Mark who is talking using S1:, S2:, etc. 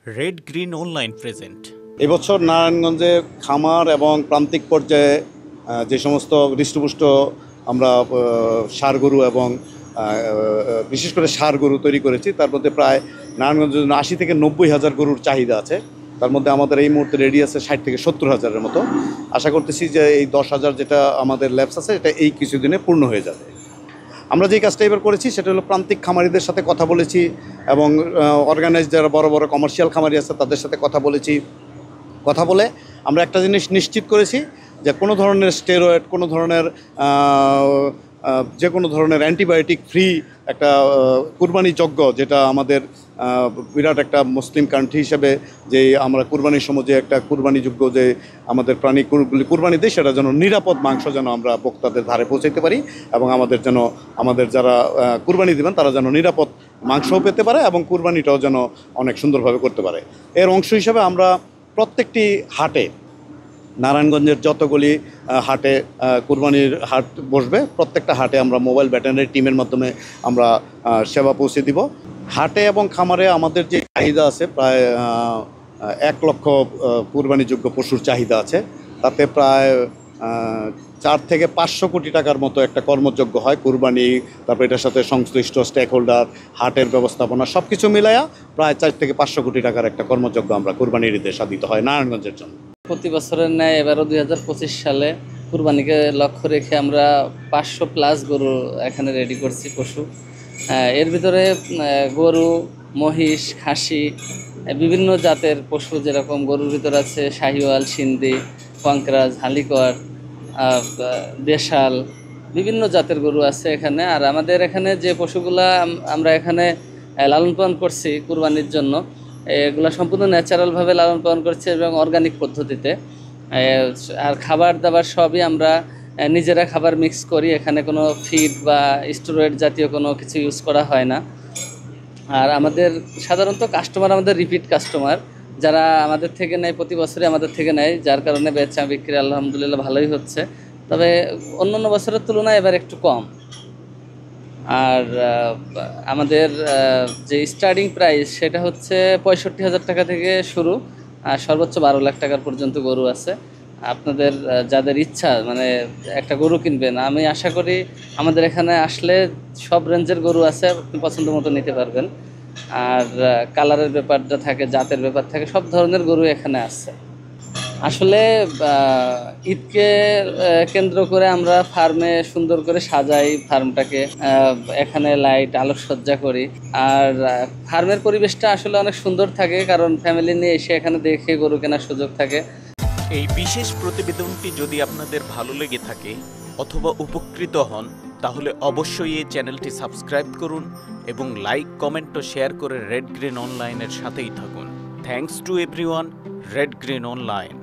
S1: Red green online present.
S2: এবছর নারায়ণগঞ্জে খামার এবং প্রান্তিক পর্যায়ে যে সমস্ত হৃষ্টপুষ্ট আমরা ষাঁড় গরু এবং বিশেষ করে ষাঁড় গরু তৈরি করেছি, তার মধ্যে প্রায় নারায়ণগঞ্জের জন্য 80 থেকে 90 হাজার গরুর চাহিদা আছে। তার মধ্যে আমাদের এই মুহূর্তে রেডি আছে 60 থেকে 70 হাজারের মতো। আশা করতেছি যে এই 10 হাজার যেটা আমাদের ল্যাবস আছে, এটা এই কিছুদিনে পূর্ণ হয়ে যাবে। আমরা যে কাজটা এবার করেছি সেটা হলো প্রান্তিক খামারিদের সাথে কথা বলেছি এবং অর্গানাইজ যারা বড় বড় কমার্শিয়াল খামারি আছে তাদের সাথে কথা বলেছি। কথা বলে আমরা একটা জিনিস নিশ্চিত করেছি যে কোনো ধরনের স্টেরয়েড, কোনো ধরনের যে কোনো ধরনের অ্যান্টিবায়োটিক ফ্রি একটা কুরবানি যজ্ঞ, যেটা আমাদের বিরাট একটা মুসলিম কান্ট্রি হিসেবে যে আমরা কুরবানির সময় যে একটা কুরবানিযোগ্য যে আমাদের প্রাণীগুলি কুরবানি দিই, সেটা যেন নিরাপদ মাংস যেন আমরা ভোক্তাদের ধারে পৌঁছাতে পারি এবং আমাদের যারা কুরবানি দেবেন তারা যেন নিরাপদ মাংসও পেতে পারে এবং কুরবানিটাও যেন অনেক সুন্দরভাবে করতে পারে। এর অংশ হিসেবে আমরা প্রত্যেকটি হাটে, নারায়ণগঞ্জের যতগুলি হাটে কুরবানির হাট বসবে, প্রত্যেকটা হাটে আমরা মোবাইল ভেটেরিনারি টিমের মাধ্যমে আমরা সেবা পৌঁছে দিব। হাটে এবং খামারে আমাদের যে চাহিদা আছে, প্রায় 1 লক্ষ কুরবানিযোগ্য পশুর চাহিদা আছে। তাতে প্রায় 4 থেকে 500 কোটি টাকার মতো একটা কর্মযজ্ঞ হয় কুরবানি, তারপর এটার সাথে সংশ্লিষ্ট স্টেক হোল্ডার, হাটের ব্যবস্থাপনা সব কিছু মিলাইয়া প্রায় 4 থেকে 500 কোটি টাকার একটা কর্মযজ্ঞ আমরা কুরবানির ঈদে সাধিত হয় নারায়ণগঞ্জের জন্য।
S3: প্রতি বছরের ন্যায় এবারও 2025 সালে কুরবানিকে লক্ষ্য রেখে আমরা 500+ গরু এখানে রেডি করছি পশু। এর ভিতরে গরু, মহিষ, খাসি, বিভিন্ন জাতের পশু, যেরকম গরুর ভিতর আছে শাহিওয়াল, সিন্ধি, কঙ্করাজ, হালিকর, দেশাল, বিভিন্ন জাতের গরু আছে এখানে। আর আমাদের এখানে যে পশুগুলা আমরা এখানে লালন পালন করছি কুরবানির জন্য, এগুলো সম্পূর্ণ ন্যাচারালভাবে লালন পালন করছে এবং অর্গানিক পদ্ধতিতে। আর খাবার দাবার সবই আমরা নিজেরা খাবার মিক্স করি, এখানে কোনো ফিড বা স্টেরয়েড জাতীয় কোনো কিছু ইউজ করা হয় না। আর আমাদের সাধারণত কাস্টমার আমাদের রিপিট কাস্টমার, যারা আমাদের থেকে নেয়, প্রতি বছরই আমাদের থেকে নেয়, যার কারণে বেচা বিক্রি আলহামদুলিল্লাহ ভালোই হচ্ছে। তবে অন্যান্য বছরের তুলনায় এবার একটু কম। আর আমাদের যে স্টার্টিং প্রাইস সেটা হচ্ছে 65,000 টাকা থেকে শুরু, আর সর্বোচ্চ 12 লাখ টাকার পর্যন্ত গরু আছে। আপনাদের যাদের ইচ্ছা মানে একটা গরু কিনবেন, আমি আশা করি আমাদের এখানে আসলে সব রেঞ্জের গরু আছে, আপনি পছন্দ মতো নিতে পারবেন। আর কালারের ব্যাপারটা থাকে, জাতের ব্যাপার থাকে, সব ধরনের গরু এখানে আছে। আসলে ঈদকে কেন্দ্র করে আমরা ফার্মে সুন্দর করে সাজাই ফার্মটাকে, এখানে লাইট আলোকসজ্জা করি। আর ফার্মের পরিবেশটা আসলে অনেক সুন্দর থাকে, কারণ ফ্যামিলি নিয়ে এসে এখানে দেখে গরু কেনার সুযোগ থাকে।
S1: এই বিশেষ প্রতিবেদনটি যদি আপনাদের ভালো লেগে থাকে অথবা উপকৃত হন, তাহলে অবশ্যই এই চ্যানেলটি সাবস্ক্রাইব করুন এবং লাইক, কমেন্ট ও শেয়ার করে রেড গ্রিন অনলাইনের সাথেই থাকুন। Thanks to everyone. Red green online.